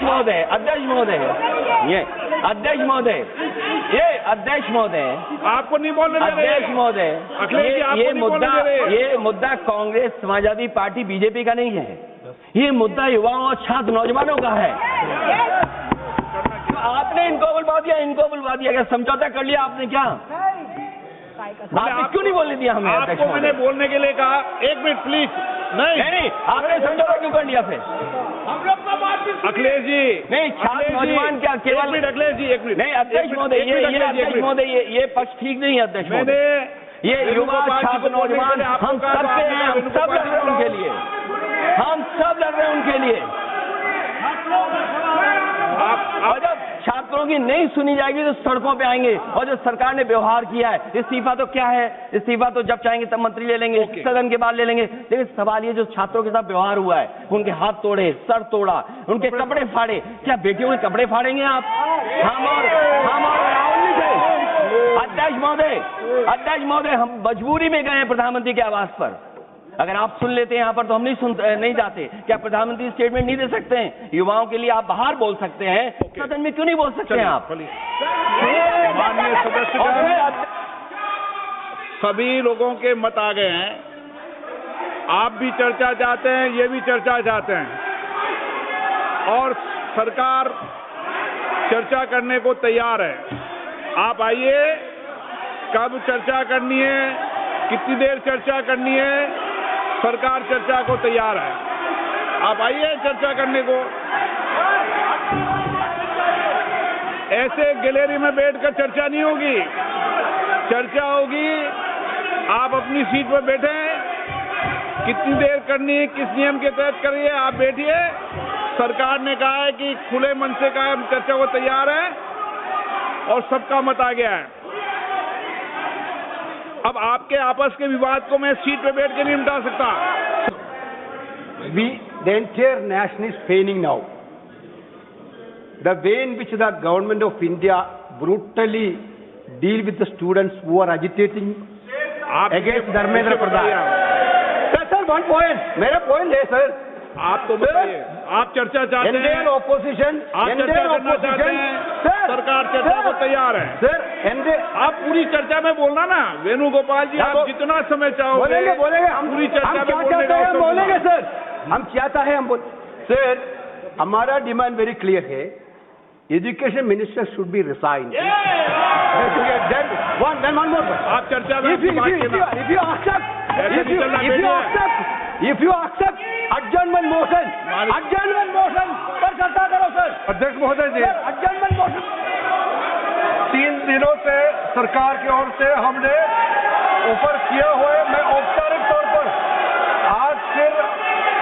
अध्यक्ष महोदय, अध्यक्ष महोदय, आपको नहीं बोलने दे रहे। अध्यक्ष महोदय, अखिलेश जी, आपको नहीं बोलने दे रहे। ये मुद्दा कांग्रेस, समाजवादी पार्टी, बीजेपी का नहीं है। ये मुद्दा युवाओं और छात्र नौजवानों का है। आपने इनको बुलवा दिया, क्या समझौता कर लिया आपने? क्या आपने क्यों नहीं बोलने दिया हमें? आपको मैंने बोलने के लिए कहा। एक मिनट प्लीज। नहीं, आपने समझौता क्यों कर लिया फिर? हम लोग का बात अखिलेश जी, नहीं, छात्र नौजवान क्या केवल? एक मिनट अखिलेश जी, एक मिनट। नहीं अध्यक्ष महोदय, ये पक्ष ठीक नहीं है अध्यक्ष महोदय। ये युवा छात्र नौजवान हम सब हैं, हम सब लड़ रहे हैं उनके लिए, हम सब लड़ रहे हैं उनके लिए। और जब छात्रों की नहीं सुनी जाएगी तो सड़कों पे आएंगे। और जो सरकार ने व्यवहार किया है, इस्तीफा तो क्या है? इस्तीफा तो जब चाहेंगे तब मंत्री ले लेंगे, सदन के बाद ले लेंगे। लेकिन सवाल ये, जो छात्रों के साथ व्यवहार हुआ है, उनके हाथ तोड़े, सर तोड़ा, उनके कपड़े फाड़े, क्या बेटियों के कपड़े फाड़ेंगे आप? हम और राहुल जी थे। अध्यक्ष महोदय, हम मजबूरी में गए हैं प्रधानमंत्री के आवास पर। अगर आप सुन लेते हैं यहाँ पर तो हम नहीं जाते। क्या प्रधानमंत्री स्टेटमेंट नहीं दे सकते हैं? युवाओं के लिए आप बाहर बोल सकते हैं, सदन में क्यों नहीं बोल सकते हैं आप? माननीय सदस्य, सभी लोगों के मत आ गए हैं। आप भी चर्चा चाहते हैं, ये भी चर्चा चाहते हैं, और सरकार चर्चा करने को तैयार है। आप आइए, कब चर्चा करनी है, कितनी देर चर्चा करनी है, सरकार चर्चा को तैयार है। आप आइए चर्चा करने को। ऐसे गैलरी में बैठकर चर्चा नहीं होगी, चर्चा होगी। आप अपनी सीट पर बैठे, कितनी देर करनी है, किस नियम के तहत करिए, आप बैठिए। सरकार ने कहा है कि खुले मन से कहा, हम चर्चा को तैयार है, और सबका मत आ गया है। अब आपके आपस के विवाद को मैं सीट पे बैठ के नहीं मिटा सकता। The entire nation is feigning now. The way in which the government of India brutally deal with the students who are agitating against Dharmendra Pradhan. Sir, one point. मेरा point है sir. आप तो बताइए, आप चर्चा चाहते हैं? Indian opposition, आप चर्चा करना चाहते हैं? सरकार चर्चा को तैयार है। सर, आप पूरी चर्चा में बोलना ना, वेणुगोपाल जी, आप जितना समय चाहोगे बोलेंगे हम पूरी चर्चा में बोलेंगे सर। हम चाहता है हम सर, हमारा डिमांड वेरी क्लियर है। Education minister should be resign. आप चर्चा में if you accept adjournment motion पर चर्चा करो सर। अध्यक्ष महोदय जी, adjournment motion 3 दिनों से सरकार की ओर से हमने ऑफर किया हुआ है। मैं औपचारिक तौर पर आज फिर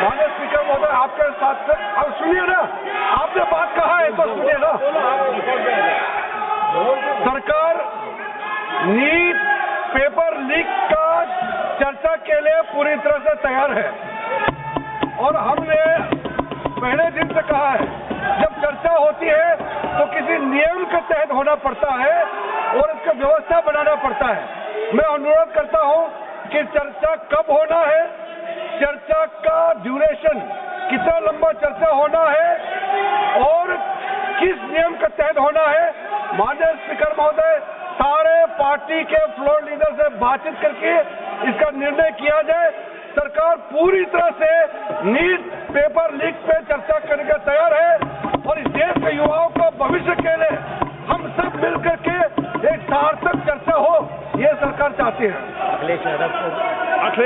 माननीय स्पीकर महोदय आपके साथ से, अब सुनिए ना, आपने बात कहा है तो सुनिए ना। सरकार नीट पेपर लीक का चर्चा के लिए पूरी तरह से तैयार है, और हमने पहले दिन से कहा है, जब चर्चा होती है तो किसी नियम के तहत होना पड़ता है और इसका व्यवस्था बनाना पड़ता है। मैं अनुरोध करता हूं कि चर्चा कब होना है, चर्चा का ड्यूरेशन, कितना लंबा चर्चा होना है और किस नियम के तहत होना है। माननीय स्पीकर महोदय, सारे पार्टी के फ्लोर लीडर से बातचीत करके इसका निर्णय किया जाए। सरकार पूरी तरह से नीट पेपर लीक पे चर्चा करने का तैयार है, और इस देश के युवाओं का भविष्य के लिए हम सब मिलकर के एक सार्थक चर्चा हो, ये सरकार चाहती है।